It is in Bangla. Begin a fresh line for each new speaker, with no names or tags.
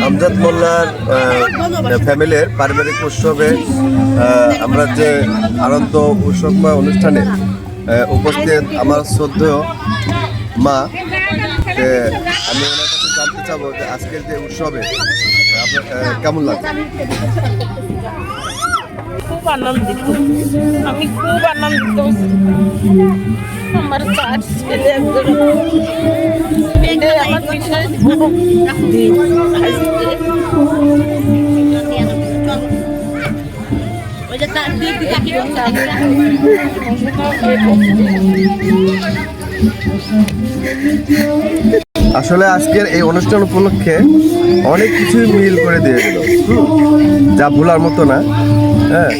আমজাদ মোল্লার ফ্যামিলির পারিবারিক উৎসবে আমরা যে আনন্দ উৎসবময় অনুষ্ঠানে উপস্থিত আমার শ্রদ্ধেয় মা, আমি ওনার কাছে জানতে চাবো যে আজকের যে উৎসবে আপনার কেমন লাগছে?
খুব আনন্দিত, আমি খুব আনন্দিত। আমার 4 ছেলে আমার বিশেষ
আসলে আজকের এই অনুষ্ঠান উপলক্ষে অনেক কিছুই মিল করে দিয়ে গেল, যা ভোলার মতো না। হ্যাঁ,